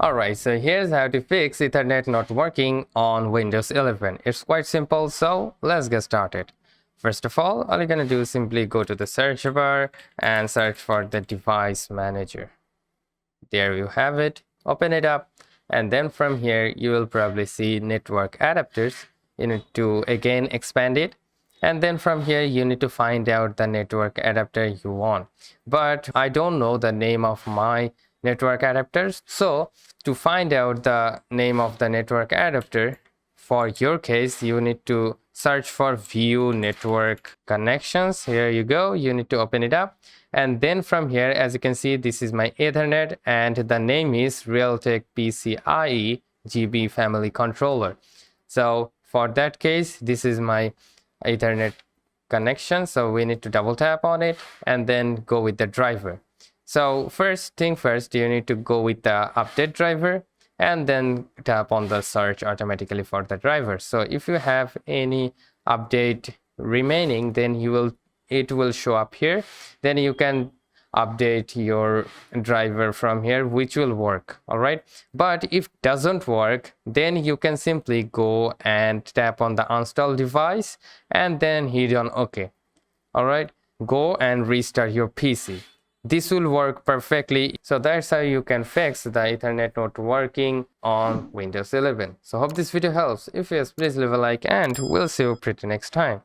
Alright, so here's how to fix Ethernet not working on Windows 11. It's quite simple, so let's get started. First of all you're gonna do is simply go to the search bar and search for the device manager. There you have it. Open it up, and then from here you will probably see network adapters. You need to again expand it, and then from here you need to find out the network adapter you want. But I don't know the name of my network adapters, so to find out the name of the network adapter for your case, you need to search for view network connections. Here you go, you need to open it up, and then from here, as you can see, this is my Ethernet and the name is Realtek PCIe GB family controller. So for that case, this is my Ethernet connection, so we need to double tap on it and then go with the driver. So first thing first, you need to go with the update driver and then tap on the search automatically for the driver. So if you have any update remaining, then it will show up here. Then you can update your driver from here, which will work. All right, but if doesn't work, then you can simply go and tap on the install device and then hit on OK. All right, go and restart your PC. This will work perfectly. So that's how you can fix the Ethernet not working on Windows 11. So hope this video helps. If yes, please leave a like and we'll see you pretty next time.